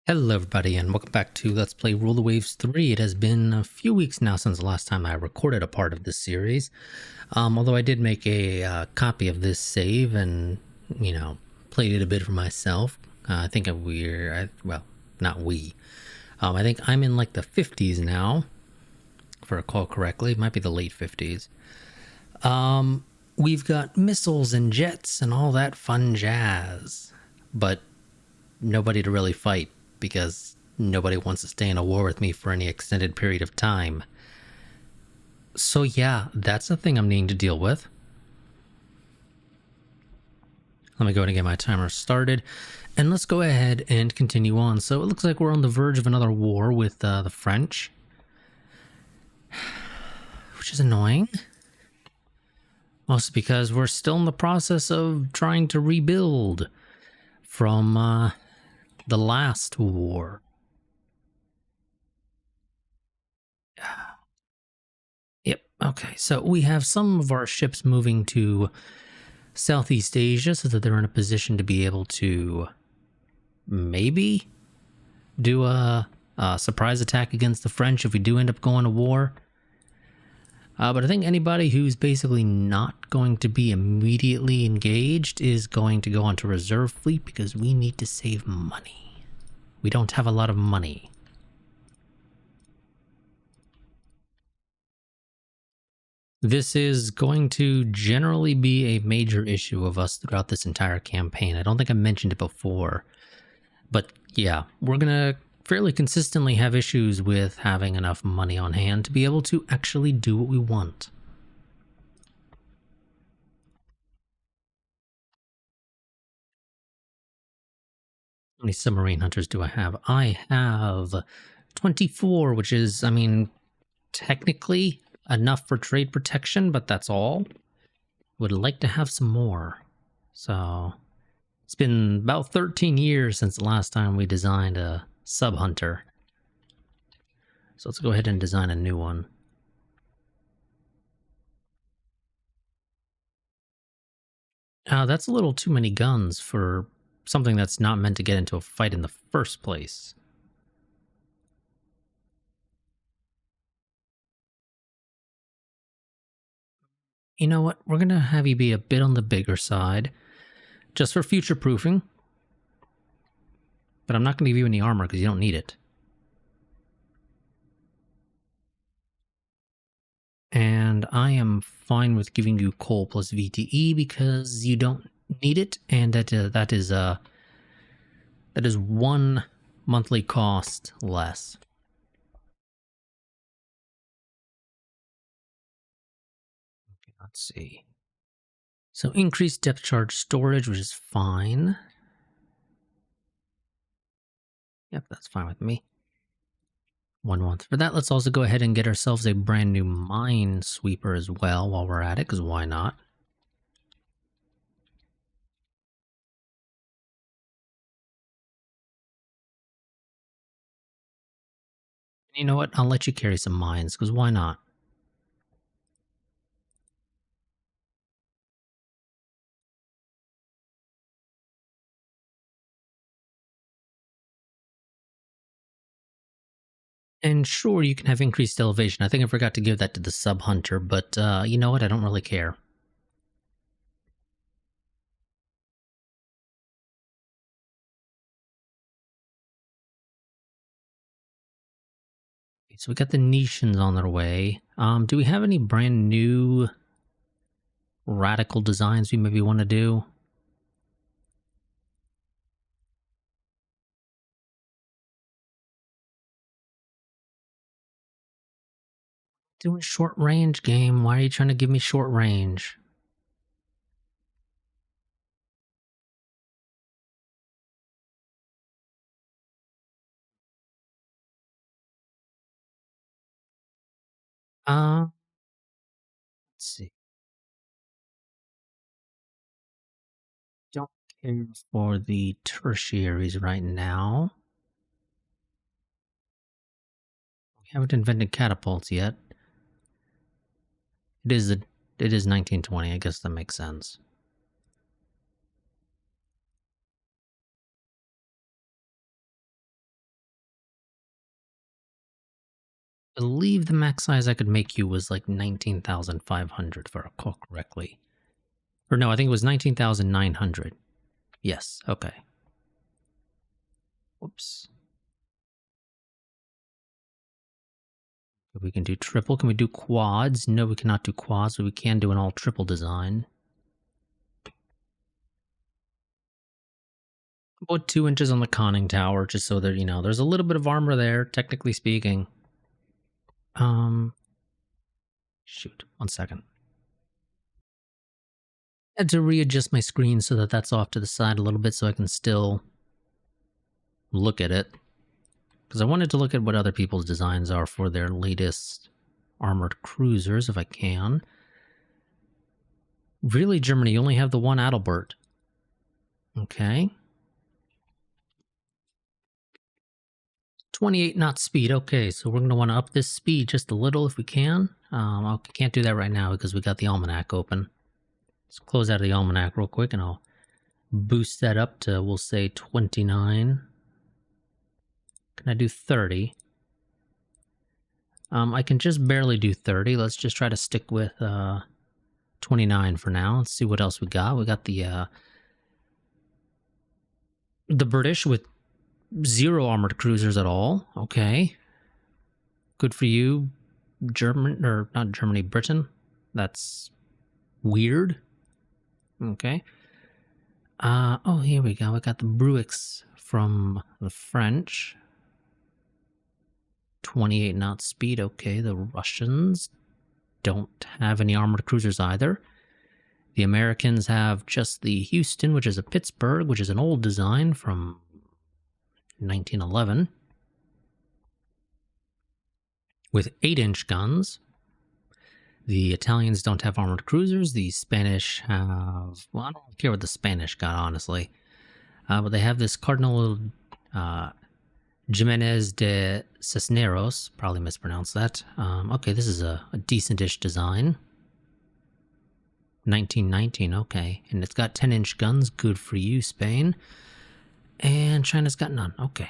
Hello everybody and welcome back to Let's Play Rule the Waves 3. It has been a few weeks now since the last time I recorded a part of this series. Although I did make a copy of this save and, played it a bit for myself. I think not we. I think I'm in like the 50s now, if I recall correctly. It might be the late 50s. We've got missiles and jets and all that fun jazz. But nobody to really fight, because nobody wants to stay in a war with me for any extended period of time. So yeah, that's the thing I'm needing to deal with. Let me go ahead and get my timer started, and let's go ahead and continue on. So it looks like we're on the verge of another war with the French, which is annoying. Mostly because we're still in the process of trying to rebuild from the last war. Yep, okay, so we have some of our ships moving to Southeast Asia so that they're in a position to be able to maybe do a surprise attack against the French if we do end up going to war. But I think anybody who's basically not going to be immediately engaged is going to go onto reserve fleet because we need to save money. We don't have a lot of money. This is going to generally be a major issue of us throughout this entire campaign. I don't think I mentioned it before, but yeah, we're going to fairly consistently have issues with having enough money on hand to be able to actually do what we want. How many submarine hunters do I have? I have 24, which is, technically enough for trade protection, but that's all. Would like to have some more. So it's been about 13 years since the last time we designed a sub hunter. So let's go ahead and design a new one. That's a little too many guns for something that's not meant to get into a fight in the first place. You know what? We're going to have you be a bit on the bigger side, just for future proofing. But I'm not going to give you any armor because you don't need it. And I am fine with giving you coal plus VTE because you don't need it, and that is one monthly cost less. Okay, let's see. So increased depth charge storage, which is fine. Yep, that's fine with me. 1 month for that. Let's also go ahead and get ourselves a brand new mine sweeper as well while we're at it, because why not? You know what? I'll let you carry some mines, because why not? And sure, you can have increased elevation. I think I forgot to give that to the sub hunter, but you know what? I don't really care. So we got the Nishans on their way. Do we have any brand new radical designs we maybe want to do? Doing short range game. Why are you trying to give me short range? Let's see. Don't care for the tertiaries right now. We haven't invented catapults yet. It is 1920. I guess that makes sense. believe the max size I could make you was like 19,500 if I recall correctly. Or no, I think it was 19,900. Yes, okay. Whoops. We can do triple. Can we do quads? No, we cannot do quads, but we can do an all triple design. About 2 inches on the conning tower, just so that, there's a little bit of armor there, technically speaking. Shoot, 1 second. I had to readjust my screen so that that's off to the side a little bit so I can still look at it. Because I wanted to look at what other people's designs are for their latest armored cruisers, if I can. Really, Germany, you only have the one Adalbert. Okay. 28 knot speed. Okay, so we're going to want to up this speed just a little if we can. I can't do that right now because we got the almanac open. Let's close out of the almanac real quick and I'll boost that up to, we'll say, 29. Can I do 30? I can just barely do 30. Let's just try to stick with 29 for now. Let's see what else we got. We got the British with 0 armored cruisers at all. Okay. Good for you, not Germany, Britain. That's weird. Okay. Oh, here we go. We got the Bruix from the French. 28 knot speed. Okay, the Russians don't have any armored cruisers either. The Americans have just the Houston, which is a Pittsburgh, which is an old design from 1911. With 8-inch guns. The Italians don't have armored cruisers. The Spanish have... Well, I don't care what the Spanish got, honestly. But they have this Cardinal Jimenez de Cisneros. Probably mispronounced that. Okay, this is a decent-ish design. 1919, okay. And it's got 10-inch guns. Good for you, Spain. And China's got none. Okay.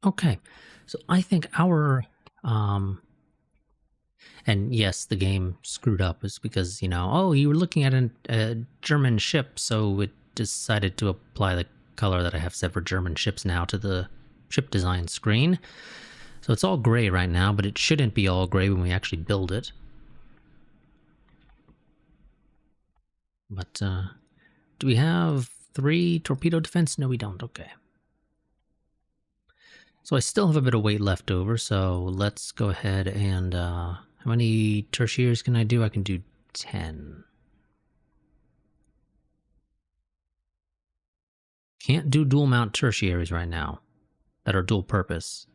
Okay. So I think our... and yes, the game screwed up is because, oh, you were looking at a German ship, so it decided to apply the color that I have set for German ships now to the ship design screen. So it's all gray right now, but it shouldn't be all gray when we actually build it. But do we have 3 torpedo defense? No, we don't. Okay. So I still have a bit of weight left over, so let's go ahead and... how many tertiaries can I do? I can do 10. Can't do dual mount tertiaries right now that are dual purpose.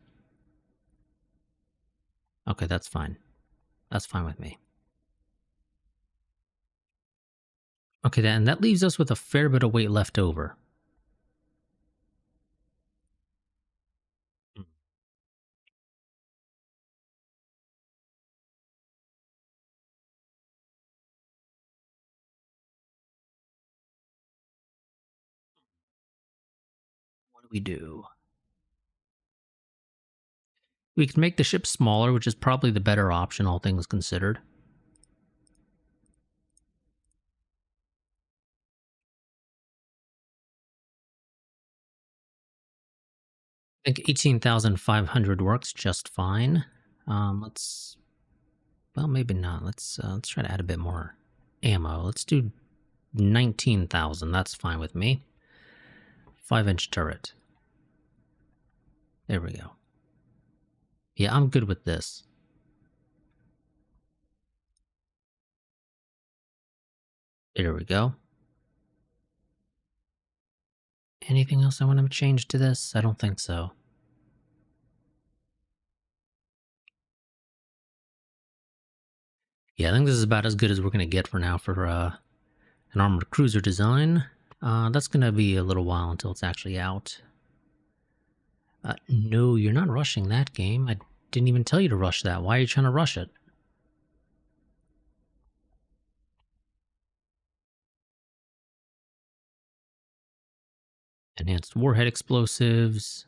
Okay, that's fine. That's fine with me. Okay, then that leaves us with a fair bit of weight left over. What do we do? We can make the ship smaller, which is probably the better option, all things considered. I think 18,500 works just fine. Let's... Well, maybe not. Let's try to add a bit more ammo. Let's do 19,000. That's fine with me. 5-inch turret. There we go. Yeah, I'm good with this. There we go. Anything else I want to change to this? I don't think so. Yeah, I think this is about as good as we're going to get for now for an armored cruiser design. That's going to be a little while until it's actually out. No, you're not rushing that game. I didn't even tell you to rush that. Why are you trying to rush it? Enhanced warhead explosives.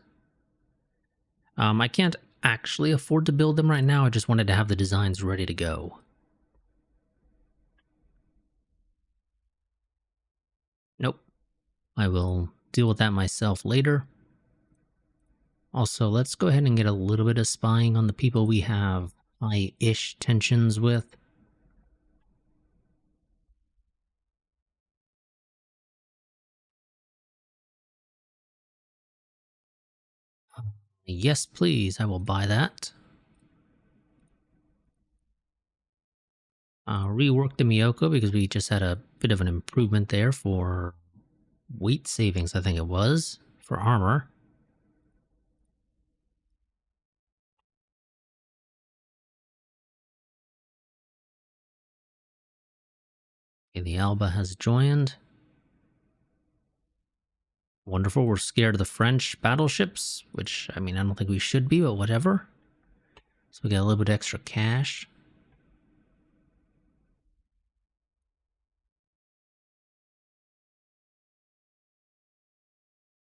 I can't actually afford to build them right now. I just wanted to have the designs ready to go. Nope. I will deal with that myself later. Also, let's go ahead and get a little bit of spying on the people we have high-ish tensions with. Yes, please. I will buy that. Rework the Miyoko because we just had a bit of an improvement there for weight savings, I think it was, for armor. Okay, the Alba has joined. Wonderful. We're scared of the French battleships, which, I mean, I don't think we should be, but whatever. So we got a little bit extra cash.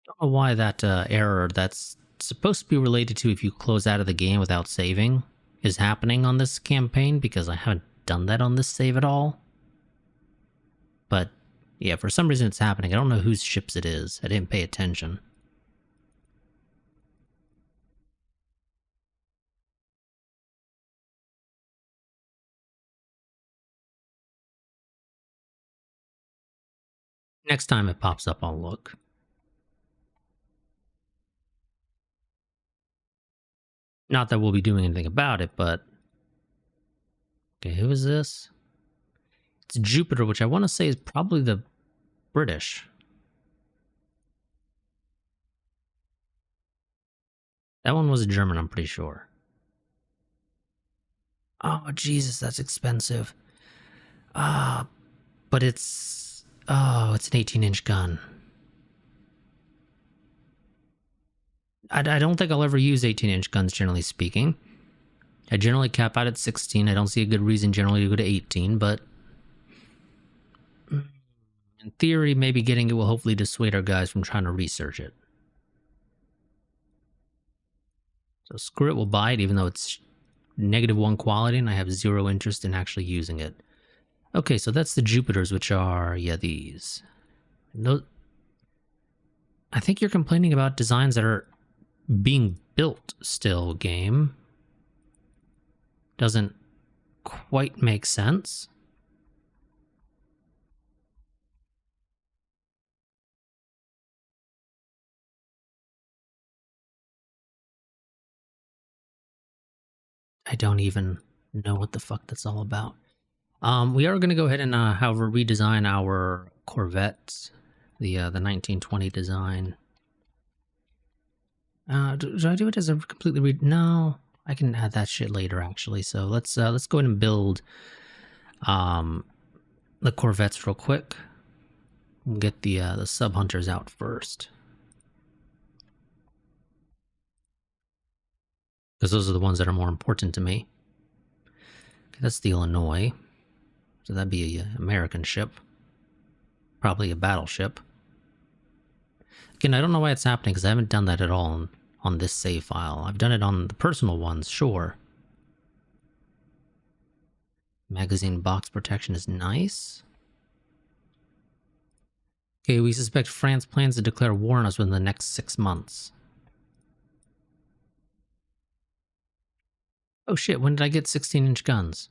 Don't know why that error that's supposed to be related to if you close out of the game without saving is happening on this campaign, because I haven't done that on this save at all. But yeah, for some reason it's happening. I don't know whose ships it is. I didn't pay attention. Next time it pops up, I'll look. Not that we'll be doing anything about it, but... Okay, who is this? It's Jupiter, which I want to say is probably the British. That one was a German, I'm pretty sure. Oh, Jesus, that's expensive. But it's... Oh, it's an 18-inch gun. I don't think I'll ever use 18-inch guns, generally speaking. I generally cap out at 16. I don't see a good reason generally to go to 18, but... in theory, maybe getting it will hopefully dissuade our guys from trying to research it. So screw it, we'll buy it, even though it's -1 quality, and I have 0 interest in actually using it. Okay, so that's the Jupiters, which are, yeah, these. No, I think you're complaining about designs that are being built still, game. Doesn't quite make sense. I don't even know what the fuck that's all about. We are going to go ahead and, however, redesign our Corvettes, the 1920 design. Do I do it as a completely No, I can add that shit later, actually. So let's go ahead and build the Corvettes real quick. We'll get the sub hunters out first, because those are the ones that are more important to me. Okay, that's the Illinois. So that'd be an American ship. Probably a battleship. Again, I don't know why it's happening, because I haven't done that at all on this save file. I've done it on the personal ones, sure. Magazine box protection is nice. Okay, we suspect France plans to declare war on us within the next 6 months. Oh shit, when did I get 16-inch guns?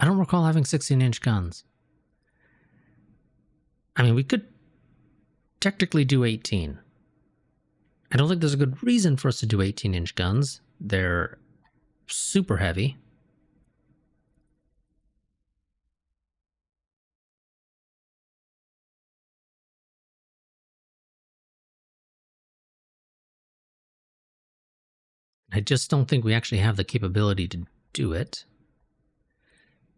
I don't recall having 16-inch guns. I mean, we could technically do 18. I don't think there's a good reason for us to do 18-inch guns. They're super heavy. I just don't think we actually have the capability to do it.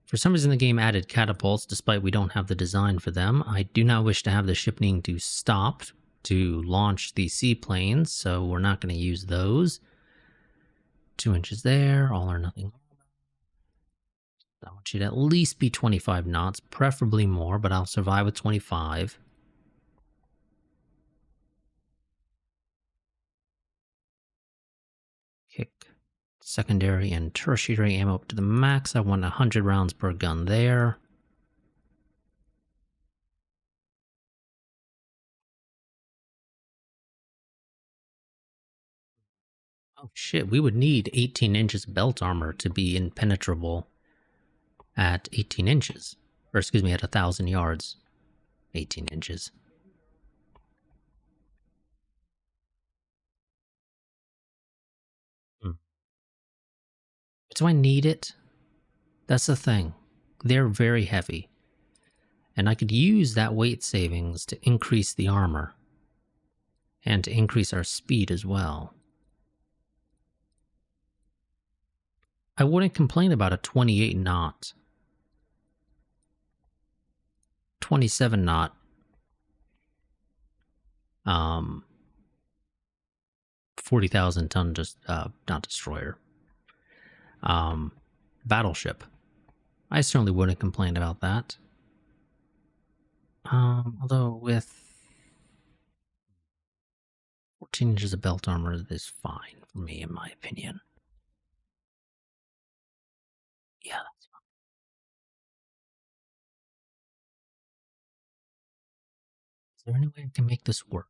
For some reason, the game added catapults, despite we don't have the design for them. I do not wish to have the ship needing to stop to launch the seaplanes, so we're not going to use those. 2 inches there, all or nothing. I want you to at least be 25 knots, preferably more, but I'll survive with 25. Secondary and tertiary ammo up to the max. I want 100 rounds per gun there. Oh shit, we would need 18 inches belt armor to be impenetrable at 18 inches. Or excuse me, at 1,000 yards. 18 inches. Hmm. Do I need it? That's the thing. They're very heavy. And I could use that weight savings to increase the armor. And to increase our speed as well. I wouldn't complain about a 28 knot. 27 knot. 40,000 ton just not destroyer. Battleship. I certainly wouldn't complain about that. Although with 14 inches of belt armor is fine for me, in my opinion. Yeah, that's fine. Is there any way I can make this work?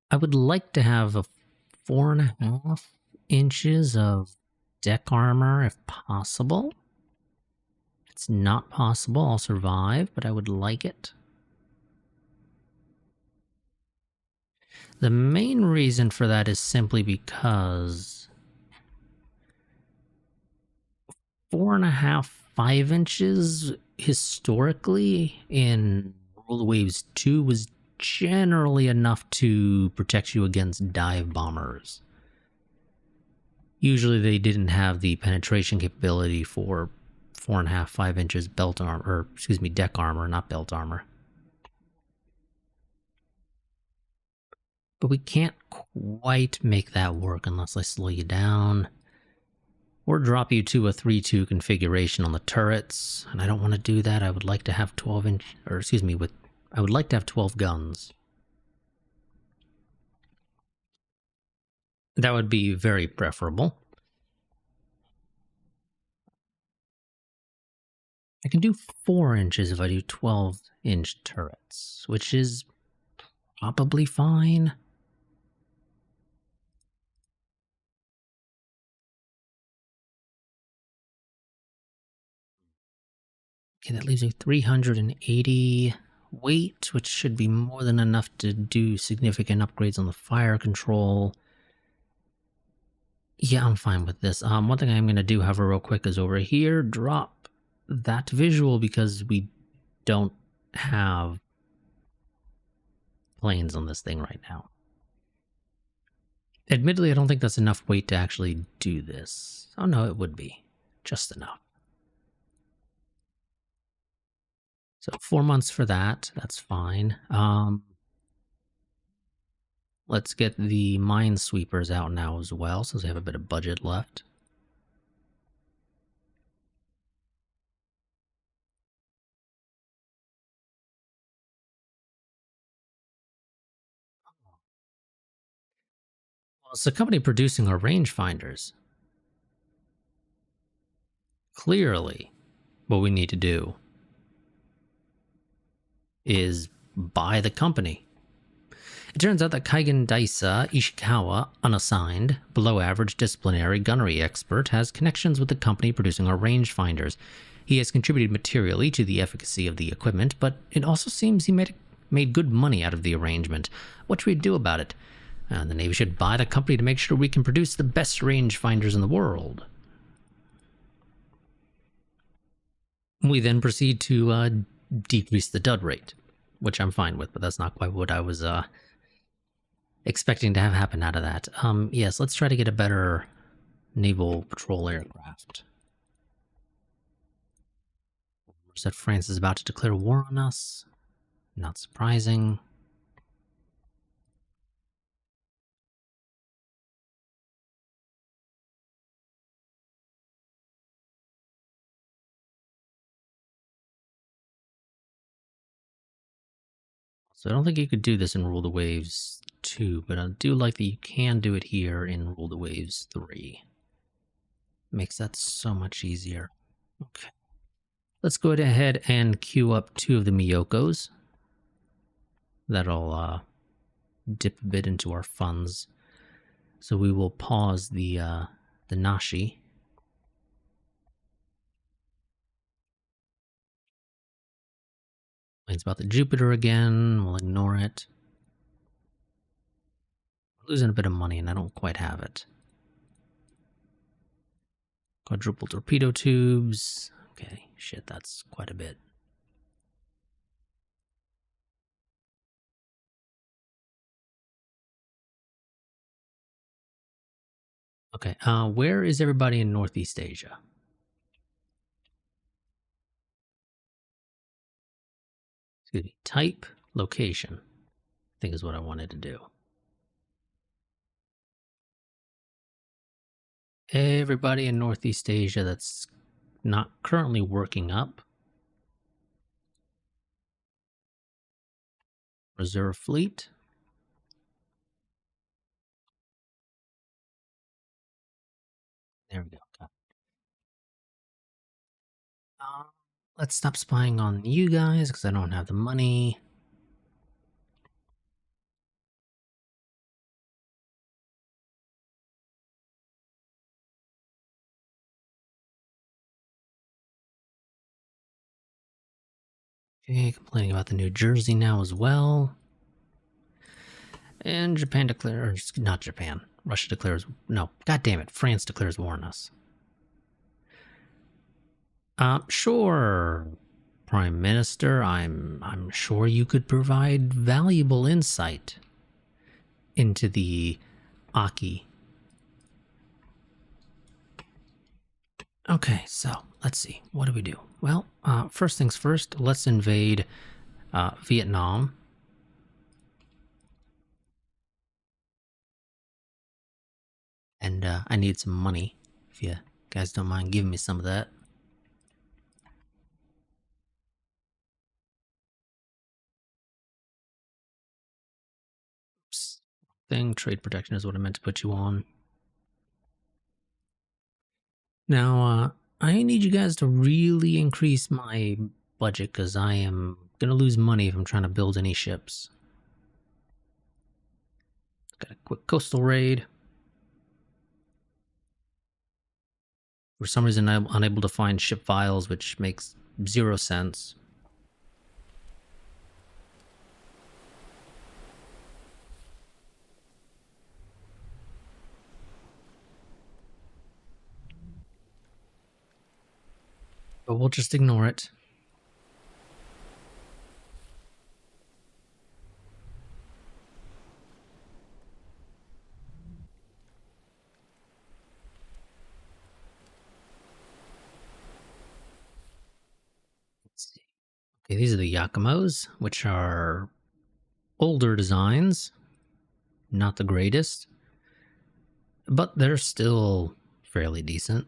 I would like to have a 4.5 inches of deck armor if possible. If it's not possible, I'll survive, but I would like it. The main reason for that is simply because 4.5, 5 inches historically in World Waves 2 was generally enough to protect you against dive bombers. Usually they didn't have the penetration capability for 4.5, 5 inches belt armor, or excuse me, deck armor, not belt armor. But we can't quite make that work unless I slow you down. Or drop you to a 3-2 configuration on the turrets. And I don't want to do that. I would like to have 12-inch, or excuse me, I would like to have 12 guns. That would be very preferable. I can do 4 inches if I do 12-inch turrets, which is probably fine. Okay, that leaves me 380 weight, which should be more than enough to do significant upgrades on the fire control. Yeah, I'm fine with this. One thing I'm going to do, however, real quick is over here, drop that visual because we don't have planes on this thing right now. Admittedly, I don't think that's enough weight to actually do this. Oh no, it would be. Just enough. So 4 months for that. That's fine. Let's get the minesweepers out now as well, since we have a bit of budget left. Well, it's the company producing our rangefinders. Clearly, what we need to do is buy the company. It turns out that Kaigen Daisa Ishikawa, unassigned, below-average disciplinary gunnery expert, has connections with the company producing our rangefinders. He has contributed materially to the efficacy of the equipment, but it also seems he made good money out of the arrangement. What should we do about it? The Navy should buy the company to make sure we can produce the best rangefinders in the world. We then proceed to decrease the dud rate, which I'm fine with, but that's not quite what I was expecting to have happen out of that. Yes, let's try to get a better naval patrol aircraft. That France is about to declare war on us. Not surprising. So I don't think you could do this in Rule the Waves 2, but I do like that you can do it here in Rule the Waves 3. Makes that so much easier. Okay. Let's go ahead and queue up 2 of the Miyokos. That'll dip a bit into our funds. So we will pause the Nashi. It's about the Jupiter again. We'll ignore it. Losing a bit of money and I don't quite have it. Quadruple torpedo tubes. Okay, shit, that's quite a bit. Okay, where is everybody in Northeast Asia? Excuse me, type, location, I think is what I wanted to do. Everybody in Northeast Asia that's not currently working up. Reserve fleet. There we go. Let's stop spying on you guys because I don't have the money. Okay, complaining about the New Jersey now as well. And Japan declares, not Japan, Russia declares, no, god damn it, France declares war on us. Sure, Prime Minister, I'm sure you could provide valuable insight into the Aki. Okay, so let's see, what do we do? Well, first things first, let's invade Vietnam. And I need some money, if you guys don't mind giving me some of that. Oops. Thing, trade protection is what I meant to put you on. Now, I need you guys to really increase my budget because I am going to lose money if I'm trying to build any ships. Got a quick coastal raid. For some reason, I'm unable to find ship files, which makes 0 sense. But we'll just ignore it. Let's see. Okay, these are the Yakumos, which are older designs. Not the greatest. But they're still fairly decent.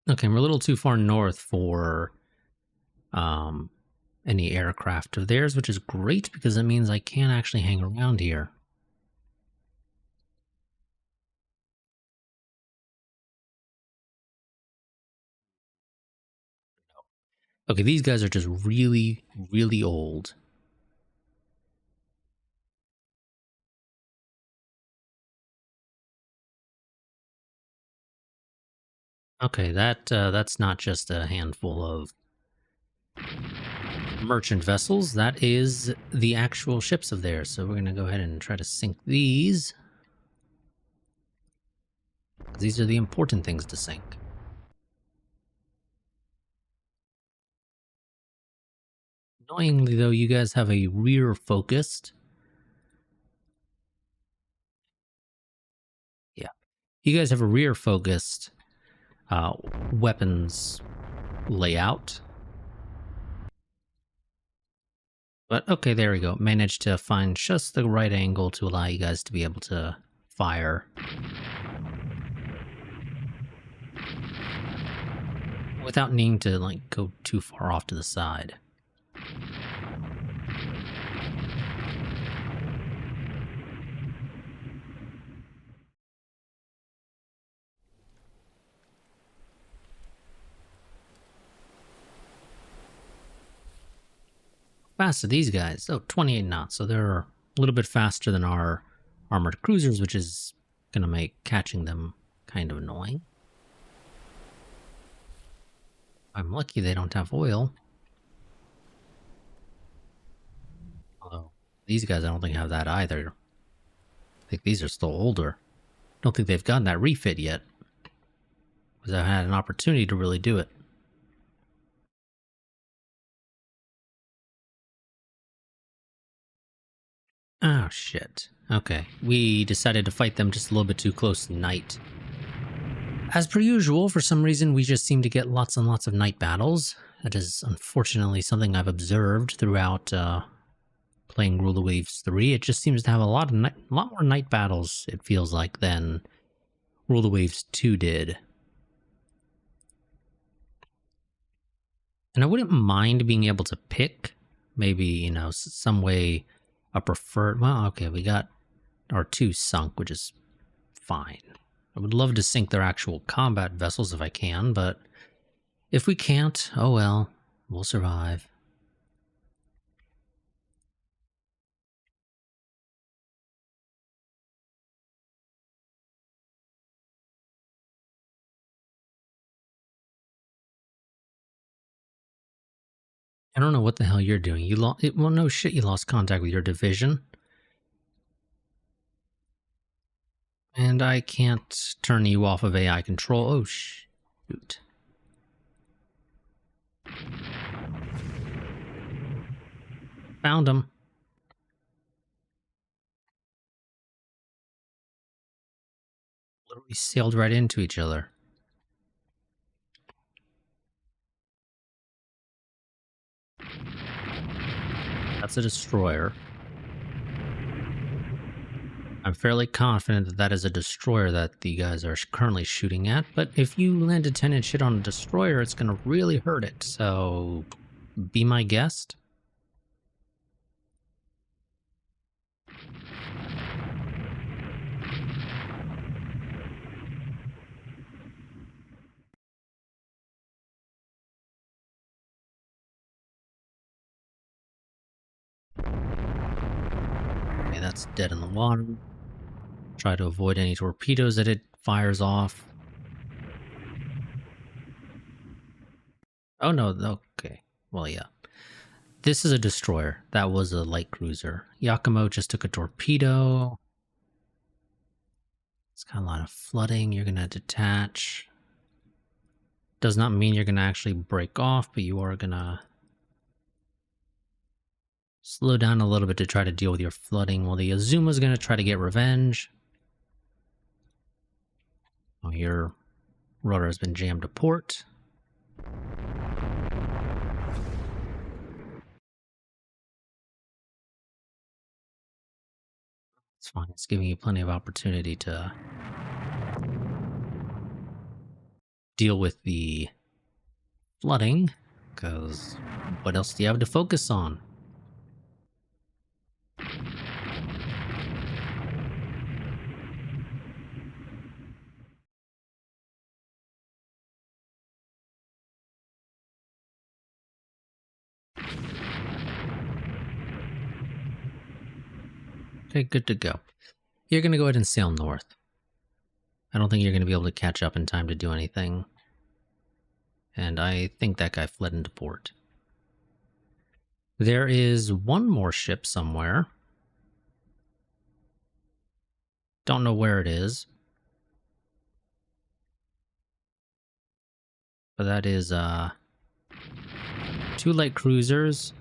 Okay, we're a little too far north for any aircraft of theirs, which is great because that means I can actually hang around here. Okay, these guys are just really, really old. Okay, that's not just a handful of merchant vessels. That is the actual ships of theirs. So we're going to go ahead and try to sink these. These are the important things to sink. Annoyingly, though, you guys have a rear-focused. Yeah. You guys have a rear-focused weapons layout. But okay, there we go. Managed to find just the right angle to allow you guys to be able to fire. Without needing to, like, go too far off to the side. fast are these guys? Oh, 28 knots. So they're a little bit faster than our armored cruisers, which is going to make catching them kind of annoying. I'm lucky they don't have oil. Although these guys I don't think have that either. I think these are still older. Don't think they've gotten that refit yet. Because I've had an opportunity to really do it. Oh, shit. Okay. We decided to fight them just a little bit too close to night. As per usual, for some reason, we just seem to get lots and lots of night battles. That is unfortunately something I've observed throughout playing Rule of Waves 3. It just seems to have a lot more night battles, it feels like, than Rule of Waves 2 did. And I wouldn't mind being able to pick maybe, you know, some way a preferred... Well, okay, we got our 2 sunk, which is fine. I would love to sink their actual combat vessels if I can, but if we can't, oh well, we'll survive. I don't know what the hell you're doing. You lost... Well, no shit, you lost contact with your division. And I can't turn you off of AI control. Oh, shoot. Found him. Literally sailed right into each other. That's a destroyer. I'm fairly confident that that is a destroyer that the guys are currently shooting at, but if you land a 10-inch hit on a destroyer, it's going to really hurt it, so be my guest. Okay, that's dead in the water. Try to avoid any torpedoes that it fires off. Oh no, okay. Well, yeah. This is a destroyer. That was a light cruiser. Yakumo just took a torpedo. It's got a lot of flooding. You're going to detach. Does not mean you're going to actually break off, but you are going to slow down a little bit to try to deal with your flooding. Well, the Azuma's going to try to get revenge. Oh, your rudder has been jammed to port. It's fine. It's giving you plenty of opportunity to deal with the flooding, because what else do you have to focus on? Okay, good to go. You're going to go ahead and sail north. I don't think you're going to be able to catch up in time to do anything. And I think that guy fled into port. There is one more ship somewhere. Don't know where it is. But that is 2 light cruisers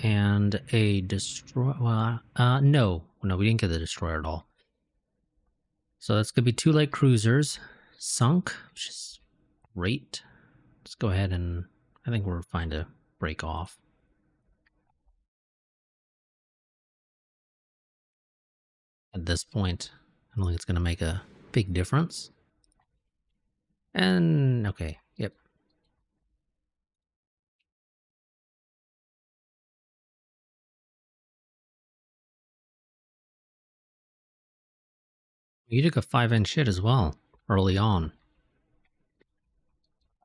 and a destroyer. Well, no, we didn't get the destroyer at all. So that's gonna be 2 light cruisers sunk, which is great. Let's go ahead and I think we're fine to break off. At this point, I don't think it's gonna make a big difference. And okay, yep. You took a 5-inch hit as well early on.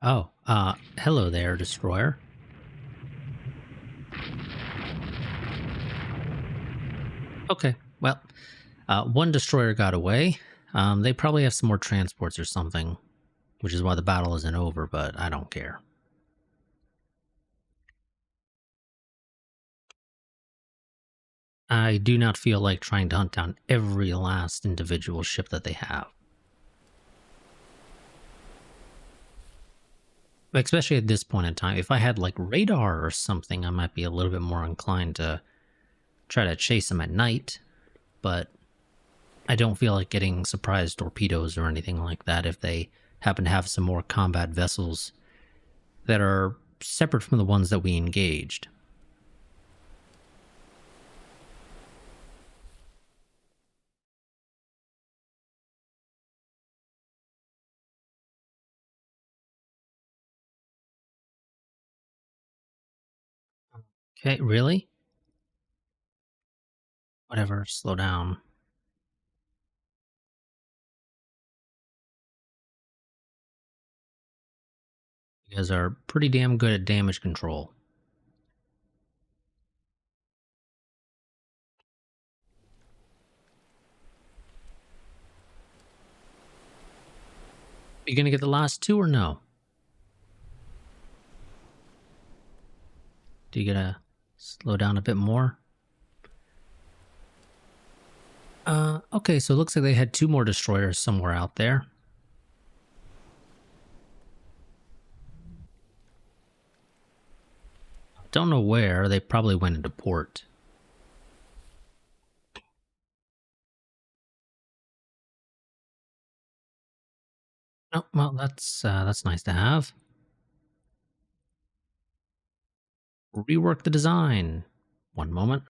Oh, hello there, destroyer. Okay, well, one destroyer got away. They probably have some more transports or something, which is why the battle isn't over, but I don't care. I do not feel like trying to hunt down every last individual ship that they have. Especially at this point in time. If I had like radar or something, I might be a little bit more inclined to try to chase them at night, but I don't feel like getting surprise torpedoes or anything like that if they happen to have some more combat vessels that are separate from the ones that we engaged. Okay, really? Whatever, slow down. You guys are pretty damn good at damage control. You gonna get the last two or no? Do you gotta slow down a bit more? Okay, so it looks like they had two more destroyers somewhere out there. Don't know where. They probably went into port. Oh, well, that's nice to have. Rework the design. One moment.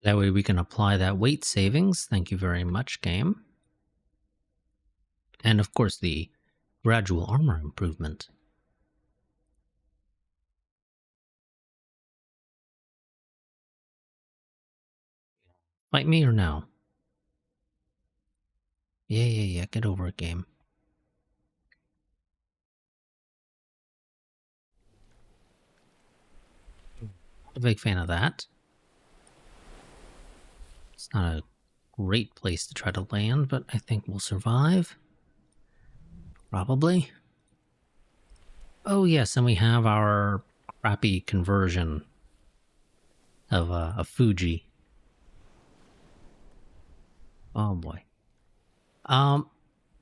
That way we can apply that weight savings. Thank you very much, game. And of course, the gradual armor improvement. Fight me or no? Yeah, yeah, yeah. Get over it, game. Not a big fan of that. It's not a great place to try to land, but I think we'll survive. Probably. Oh, yes, and we have our crappy conversion of a Fuji. Oh, boy. Um,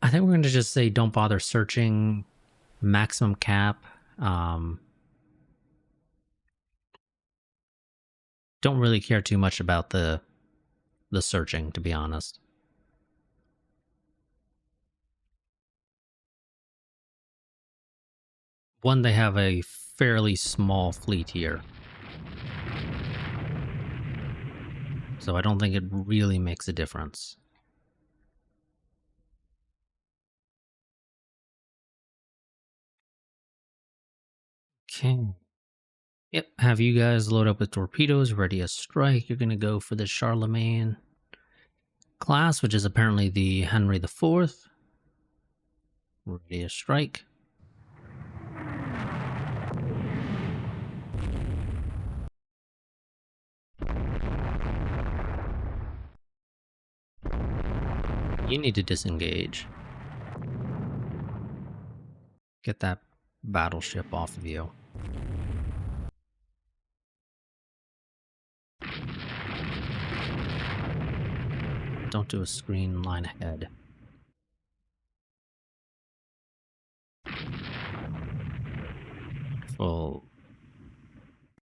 I think we're going to just say don't bother searching. Maximum cap. Don't really care too much about the searching, to be honest. One, they have a fairly small fleet here, so I don't think it really makes a difference. Okay. Yep, have you guys load up with torpedoes, ready to strike. You're going to go for the Charlemagne class, which is apparently the Henry IV. Ready to strike. You need to disengage. Get that battleship off of you. Don't do a screen line ahead. Full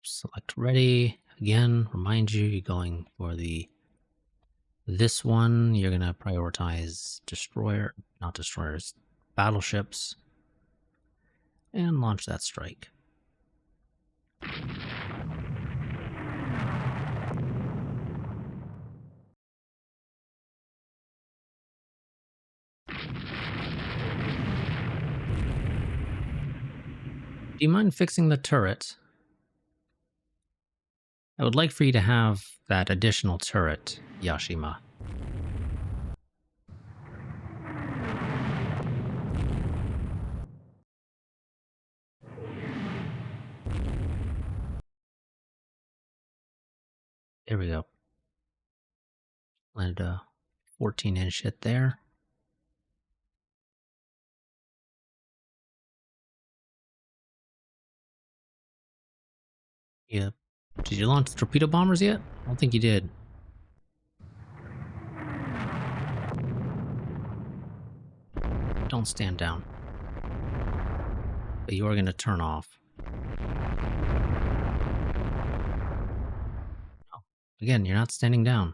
select ready. Again, remind you, you're going for this one. You're gonna prioritize not destroyers, battleships, and launch that strike. Do you mind fixing the turret? I would like for you to have that additional turret, Yashima. There we go. Landed a 14-inch hit there. Yeah. Did you launch torpedo bombers yet? I don't think you did. Don't stand down. But you are going to turn off. Oh, again, you're not standing down.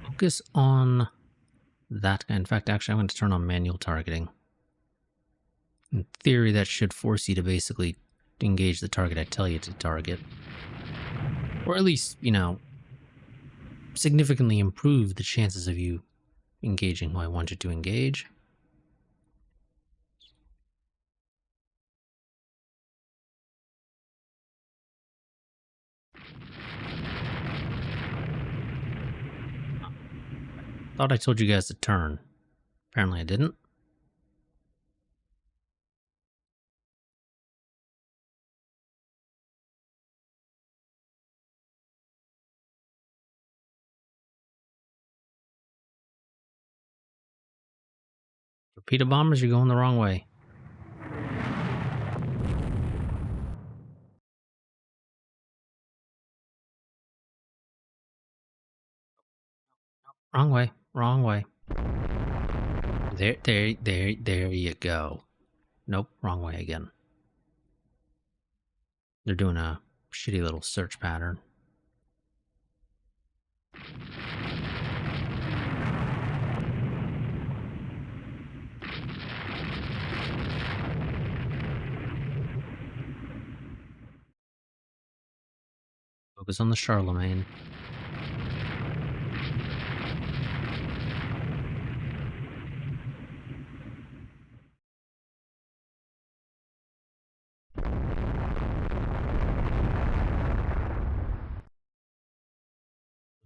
Focus on that guy. In fact, actually, I'm going to turn on manual targeting. In theory, that should force you to basically engage the target I tell you to target. Or at least, you know, significantly improve the chances of you engaging who I want you to engage. Thought I told you guys to turn. Apparently I didn't. Torpedo bombers, you're going the wrong way. Wrong way. Wrong way. There you go. Nope, wrong way again. They're doing a shitty little search pattern. Focus on the Charlemagne.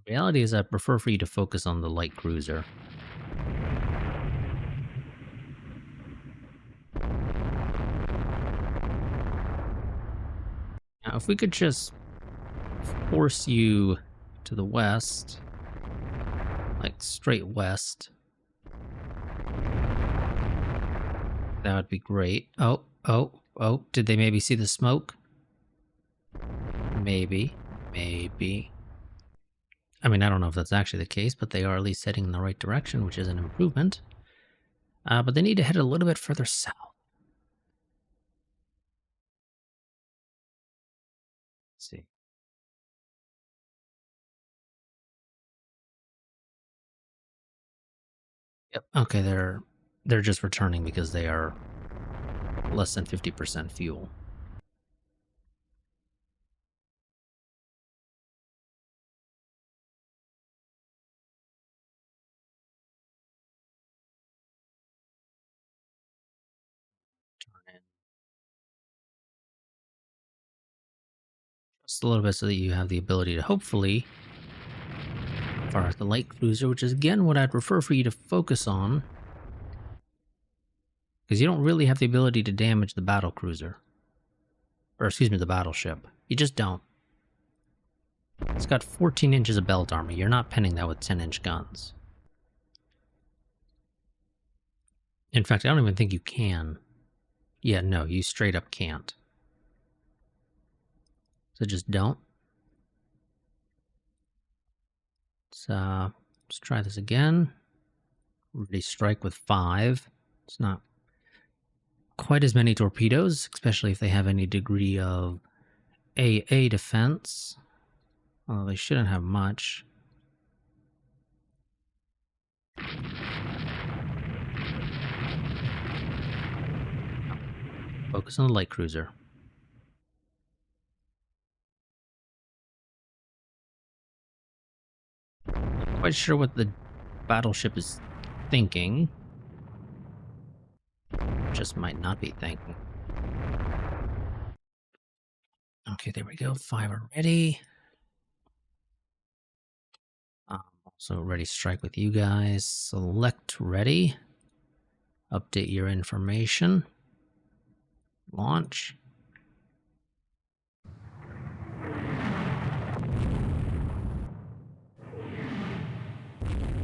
The reality is I prefer for you to focus on the light cruiser. Now, if we could just force you to the west, like straight west, that would be great. Oh, did they maybe see the smoke? Maybe. I mean, I don't know if that's actually the case, but they are at least heading in the right direction, which is an improvement. But they need to head a little bit further south. Let's see. Yep. Okay, they're just returning because they are less than 50% fuel. Turn in just a little bit so that you have the ability to hopefully fire the light cruiser, which is again what I'd prefer for you to focus on, because you don't really have the ability to damage the battle cruiser. Or excuse me, the battleship. You just don't. It's got 14 inches of belt armor. You're not pinning that with 10-inch guns. In fact, I don't even think you can. Yeah, no, you straight up can't. So just don't. Let's try this again. Ready strike with 5. It's not quite as many torpedoes, especially if they have any degree of AA defense. Although they shouldn't have much. Focus on the light cruiser. Not quite sure what the battleship is thinking. Just might not be thinking. Okay, there we go. 5 are ready. Also ready strike with you guys. Select ready. Update your information. Launch.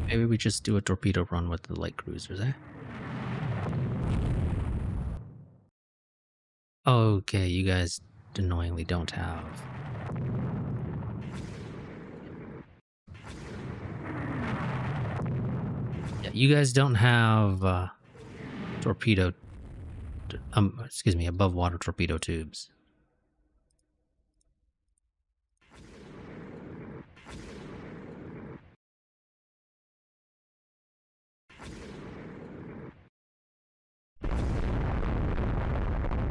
Maybe we just do a torpedo run with the light cruisers, eh? Okay, you guys annoyingly don't have. Yeah, you guys don't have torpedo. Excuse me, above water torpedo tubes.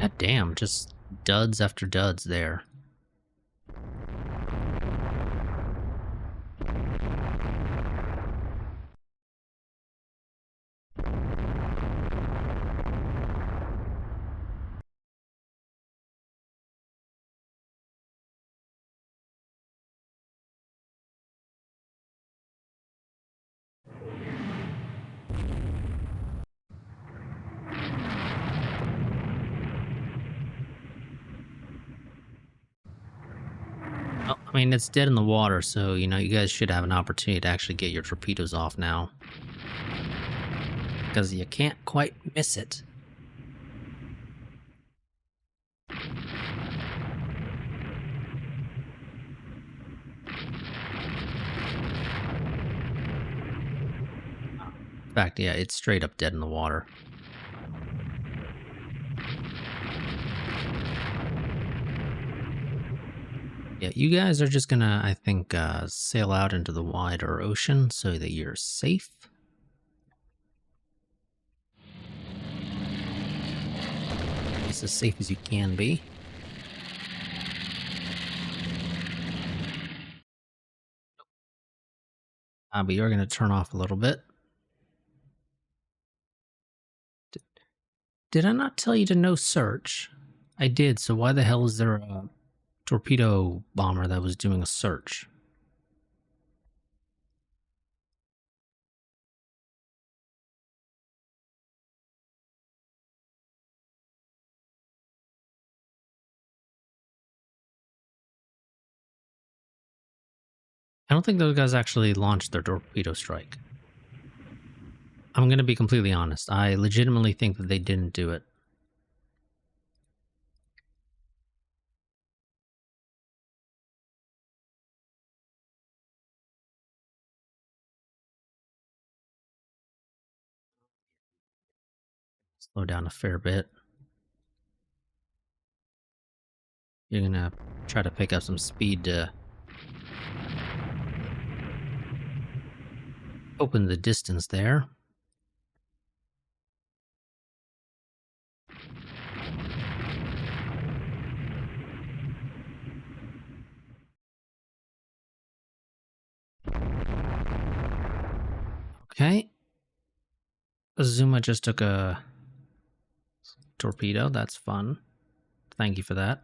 God damn, just duds after duds there. Oh, I mean, it's dead in the water, so, you know, you guys should have an opportunity to actually get your torpedoes off now. Because you can't quite miss it. In fact, yeah, it's straight up dead in the water. Yeah, you guys are just gonna, I think, sail out into the wider ocean so that you're safe. It's as safe as you can be. But you're gonna turn off a little bit. Did I not tell you to no search? I did, so why the hell is there a torpedo bomber that was doing a search? I don't think those guys actually launched their torpedo strike. I'm going to be completely honest. I legitimately think that they didn't do it. Slow down a fair bit. You're going to try to pick up some speed to open the distance there. Okay. Azuma just took a torpedo. That's fun. Thank you for that.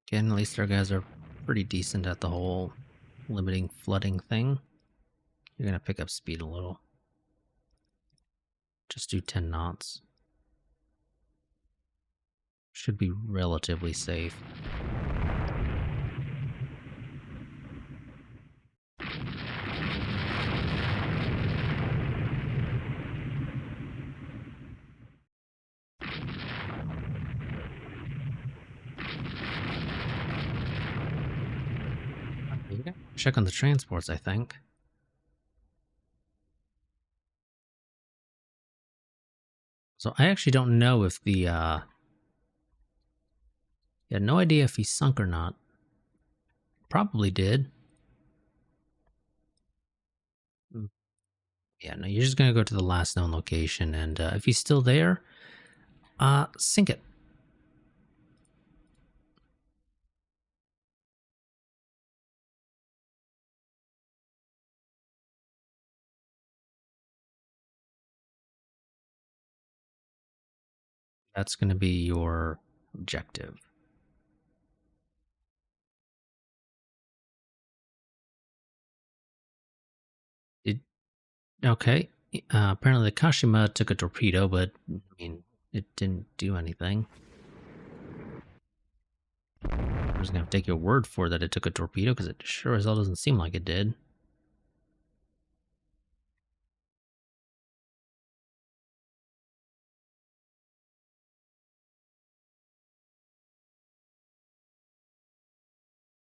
Again, at least our guys are pretty decent at the whole limiting flooding thing. You're going to pick up speed a little. Just do 10 knots. Should be relatively safe. You gotta check on the transports, I think. So I actually don't know if the You had no idea if he sunk or not. Probably did. Mm. Yeah, no, you're just going to go to the last known location, and if he's still there, sink it. That's going to be your objective. It, okay. Apparently the Kashima took a torpedo, but I mean, it didn't do anything. I'm just going to take your word for it that it took a torpedo, because it sure as hell doesn't seem like it did.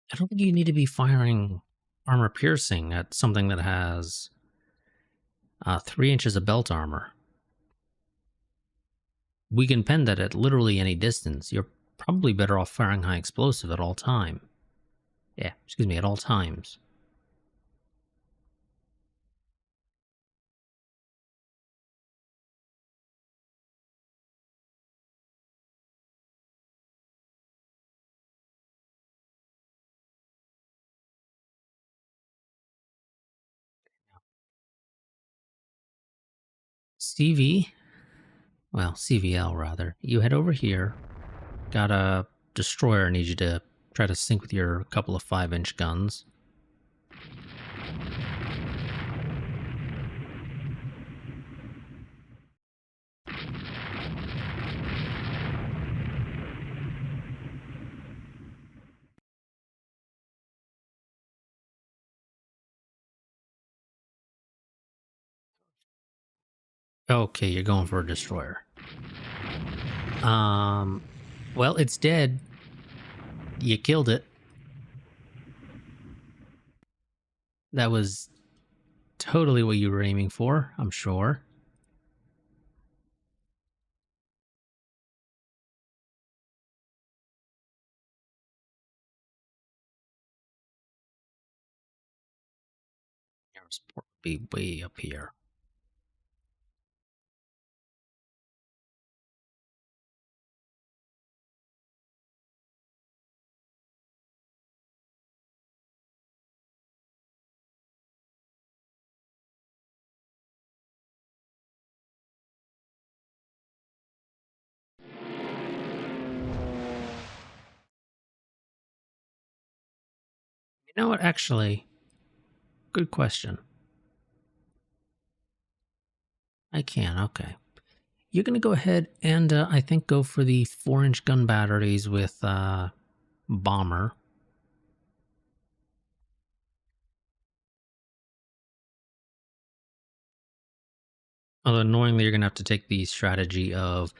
I don't think you need to be firing armor piercing at something that has 3 inches of belt armor. We can pen that at literally any distance. You're probably better off firing high explosive at all time. Yeah, excuse me, at all times. CV, well, CVL rather. You head over here. Got a destroyer. Need you to try to sink with your couple of 5-inch guns. Okay, you're going for a destroyer. Well, it's dead. You killed it. That was totally what you were aiming for, I'm sure. Your support would be way up here. You know what? Actually, good question. I can, okay. You're going to go ahead and I think go for the 4-inch gun batteries with bomber. Although annoyingly, you're going to have to take the strategy of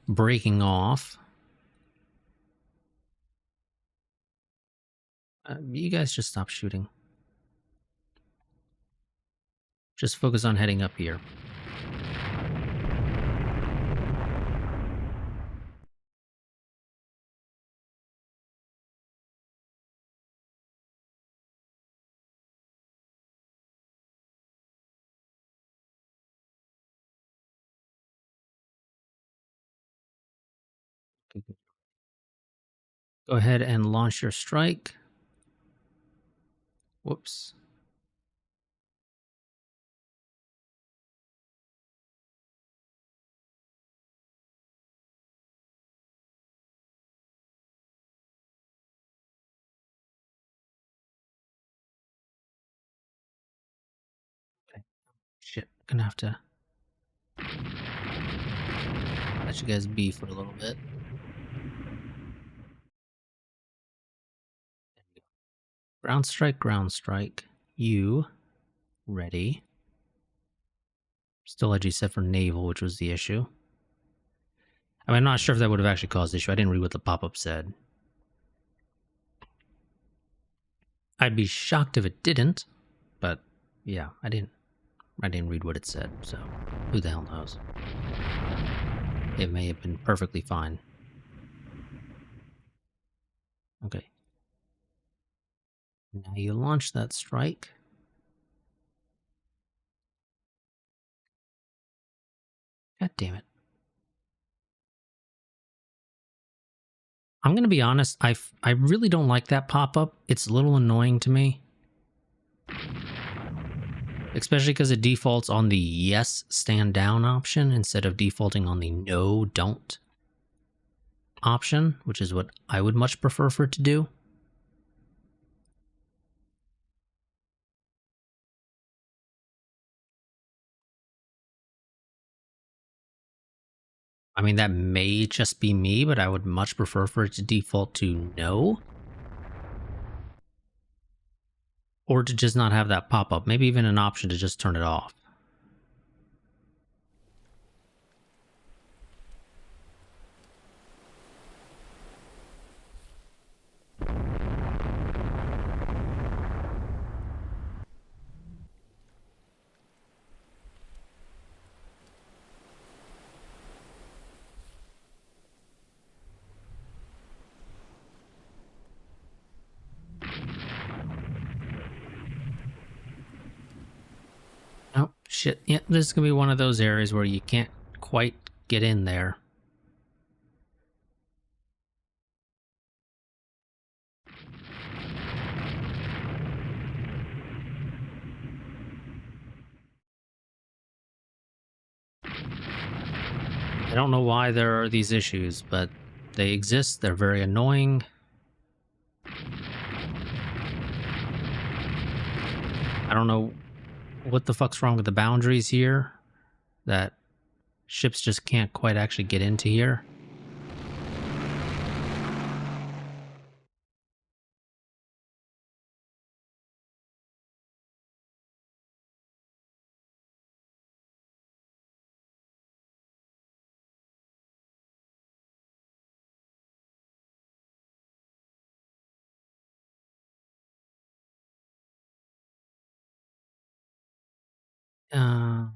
breaking off. You guys just stop shooting. Just focus on heading up here. Go ahead and launch your strike. Whoops. Okay. Shit. Gonna have to let you guys be for a little bit. Ground strike, ground strike. You ready? Still had you set for naval, which was the issue. I mean, I'm not sure if that would have actually caused the issue. I didn't read what the pop-up said. I'd be shocked if it didn't, but yeah, I didn't read what it said, so who the hell knows? It may have been perfectly fine. Okay. Now you launch that strike. God damn it. I'm going to be honest, I really don't like that pop-up. It's a little annoying to me. Especially because it defaults on the yes stand down option instead of defaulting on the no don't option, which is what I would much prefer for it to do. I mean, that may just be me, but I would much prefer for it to default to no. Or to just not have that pop up. Maybe even an option to just turn it off. Oh, shit. Yeah, this is going to be one of those areas where you can't quite get in there. I don't know why there are these issues, but they exist. They're very annoying. I don't know what the fuck's wrong with the boundaries here, that ships just can't quite actually get into here.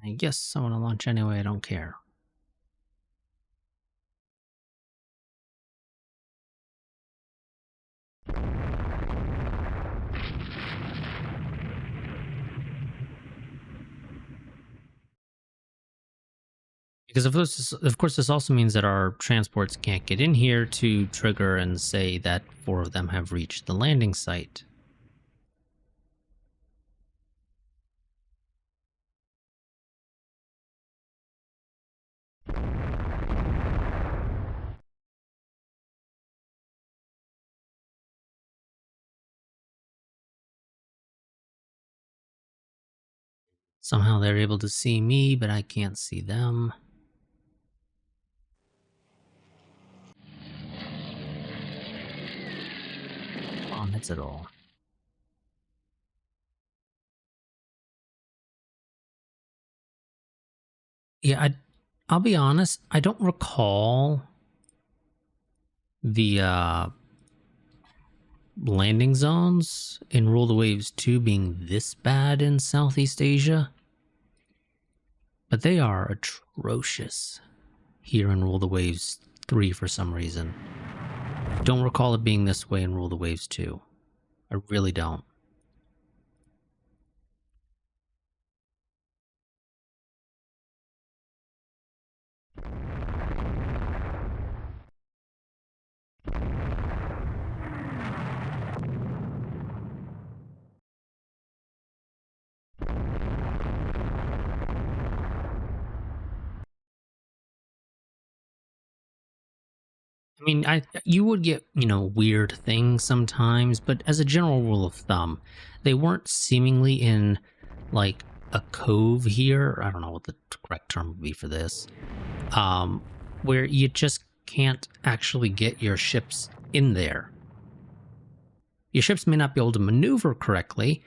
I guess I want to launch anyway. I don't care. Because of course, this also means that our transports can't get in here to trigger and say that 4 of them have reached the landing site. Somehow they're able to see me, but I can't see them. On hits it all. Yeah, I'll be honest, I don't recall the landing zones in Rule the Waves 2 being this bad in Southeast Asia. But they are atrocious here in Rule the Waves 3 for some reason. I don't recall it being this way in Rule the Waves 2. I really don't. I mean, you would get, weird things sometimes, but as a general rule of thumb, they weren't seemingly in like a cove here. I don't know what the correct term would be for this. Where you just can't actually get your ships in there. Your ships may not be able to maneuver correctly,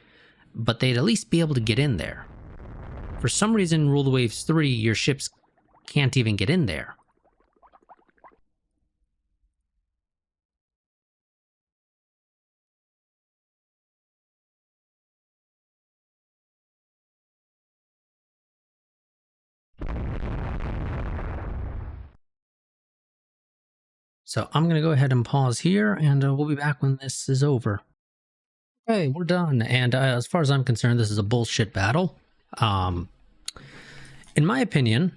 but they'd at least be able to get in there. For some reason, Rule the Waves 3, your ships can't even get in there. So I'm going to go ahead and pause here, and we'll be back when this is over. Okay, we're done. And as far as I'm concerned, this is a bullshit battle. In my opinion,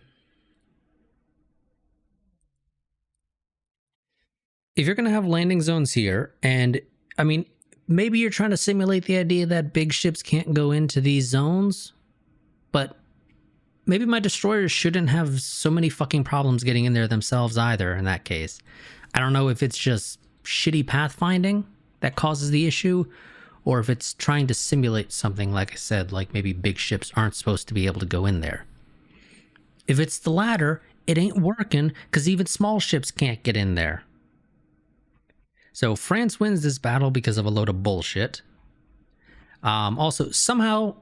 if you're going to have landing zones here, and I mean, maybe you're trying to simulate the idea that big ships can't go into these zones, but maybe my destroyers shouldn't have so many fucking problems getting in there themselves either in that case. I don't know if it's just shitty pathfinding that causes the issue, or if it's trying to simulate something, like I said, like maybe big ships aren't supposed to be able to go in there. If it's the latter, it ain't working, because even small ships can't get in there. So France wins this battle because of a load of bullshit. Also, somehow,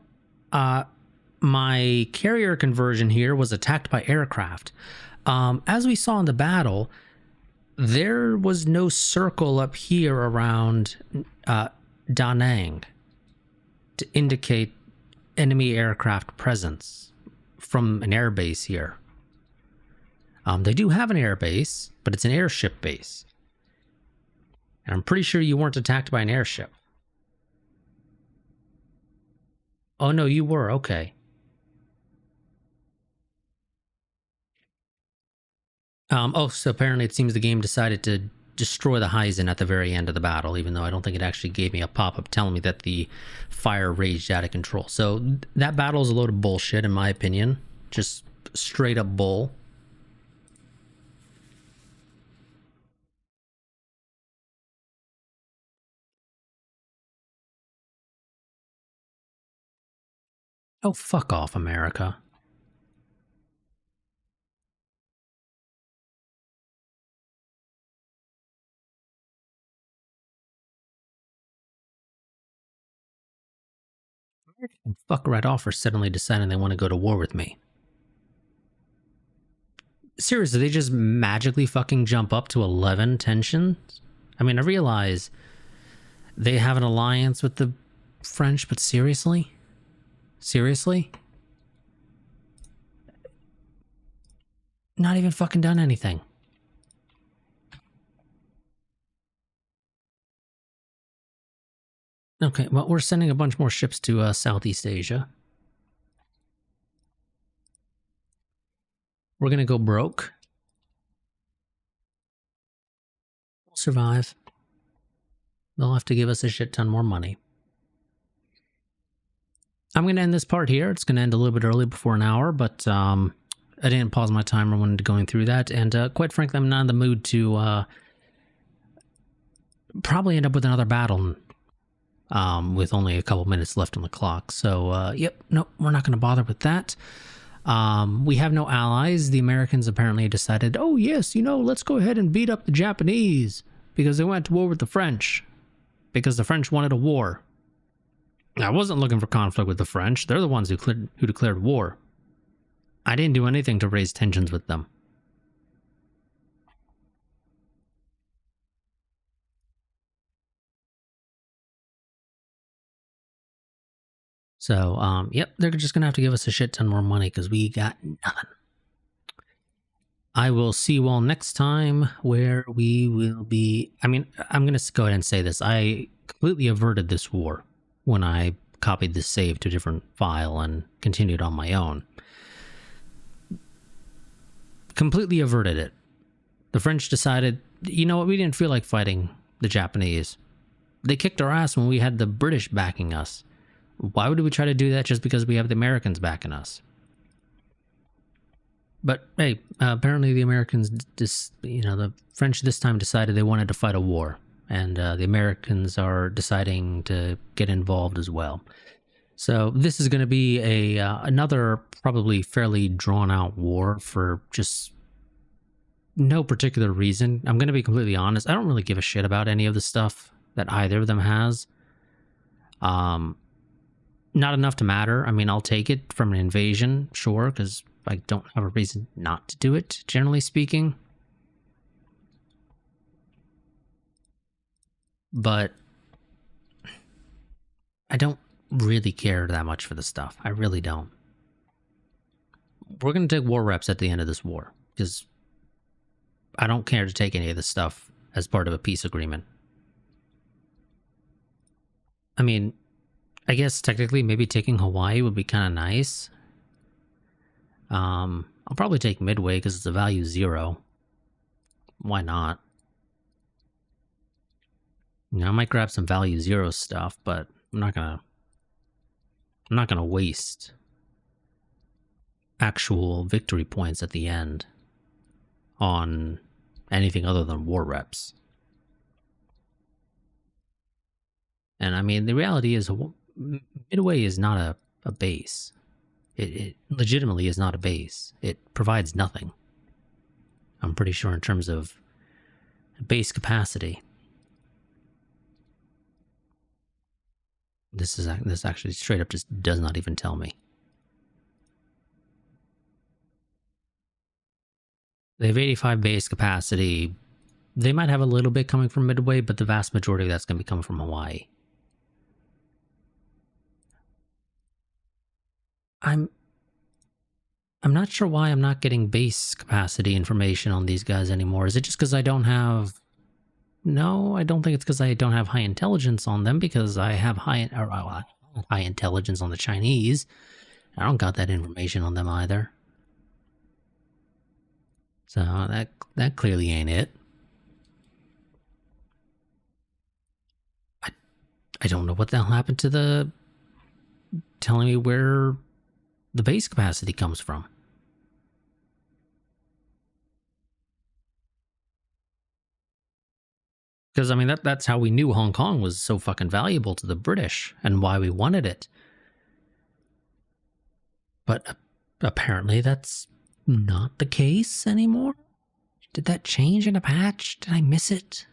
my carrier conversion here was attacked by aircraft. As we saw in the battle, there was no circle up here around Da Nang to indicate enemy aircraft presence from an airbase here. They do have an airbase, but it's an airship base. And I'm pretty sure you weren't attacked by an airship. Oh no, you were, okay. So apparently it seems the game decided to destroy the Heisen at the very end of the battle, even though I don't think it actually gave me a pop-up telling me that the fire raged out of control. So that battle is a load of bullshit, in my opinion. Just straight up bull. Oh, fuck off, America. And fuck right off for suddenly deciding they want to go to war with me. Seriously, they just magically fucking jump up to 11 tensions? I mean, I realize they have an alliance with the French, but seriously? Seriously? Not even fucking done anything. Okay, well, we're sending a bunch more ships to Southeast Asia. We're gonna go broke. We'll survive. They'll have to give us a shit ton more money. I'm gonna end this part here. It's gonna end a little bit early, before an hour, but I didn't pause my timer when going through that, and quite frankly, I'm not in the mood to probably end up with another battle with only a couple minutes left on the clock. So, yep, nope, we're not going to bother with that. We have no allies. The Americans apparently decided, oh, yes, let's go ahead and beat up the Japanese because they went to war with the French because the French wanted a war. I wasn't looking for conflict with the French. They're the ones who declared war. I didn't do anything to raise tensions with them. So, yep, they're just going to have to give us a shit ton more money because we got nothing. I will see you all next time where we will be... I mean, I'm going to go ahead and say this. I completely averted this war when I copied this save to a different file and continued on my own. Completely averted it. The French decided, you know what, we didn't feel like fighting the Japanese. They kicked our ass when we had the British backing us. Why would we try to do that just because we have the Americans backing us? But hey, apparently the Americans, the French this time decided they wanted to fight a war, and the Americans are deciding to get involved as well. So this is going to be another probably fairly drawn out war for just no particular reason. I'm going to be completely honest. I don't really give a shit about any of the stuff that either of them has. Not enough to matter. I mean, I'll take it from an invasion, sure, because I don't have a reason not to do it, generally speaking. But I don't really care that much for the stuff. I really don't. We're going to take war reps at the end of this war, because I don't care to take any of this stuff as part of a peace agreement. I mean, I guess technically maybe taking Hawaii would be kind of nice. I'll probably take Midway because it's a value 0. Why not? You know, I might grab some value 0 stuff, but I'm not gonna waste actual victory points at the end on anything other than war reps. And I mean, the reality is Midway is not a base. It legitimately is not a base. It provides nothing. I'm pretty sure in terms of base capacity. This actually straight up just does not even tell me. They have 85 base capacity. They might have a little bit coming from Midway, but the vast majority of that's going to be coming from Hawaii. I'm not sure why I'm not getting base capacity information on these guys anymore. Is it just because I don't have... No, I don't think it's because I don't have high intelligence on them, because I have high intelligence on the Chinese. I don't got that information on them either. So that clearly ain't it. I don't know what the hell happened to the telling me where the base capacity comes from. Because, I mean, that's how we knew Hong Kong was so fucking valuable to the British and why we wanted it. But apparently that's not the case anymore. Did that change in a patch? Did I miss it?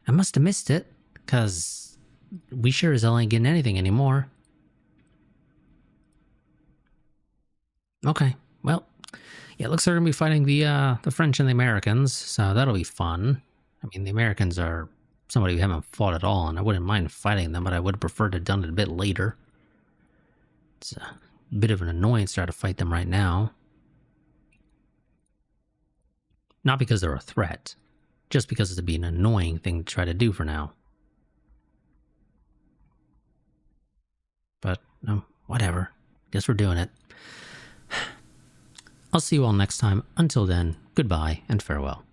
I must have missed it, because we sure as hell ain't getting anything anymore. Okay, well, yeah, it looks like we're going to be fighting the French and the Americans, so that'll be fun. I mean, the Americans are somebody we haven't fought at all, and I wouldn't mind fighting them, but I would have preferred to have done it a bit later. It's a bit of an annoyance to try to fight them right now. Not because they're a threat, just because it'd be an annoying thing to try to do for now. But, whatever. Guess we're doing it. I'll see you all next time. Until then, goodbye and farewell.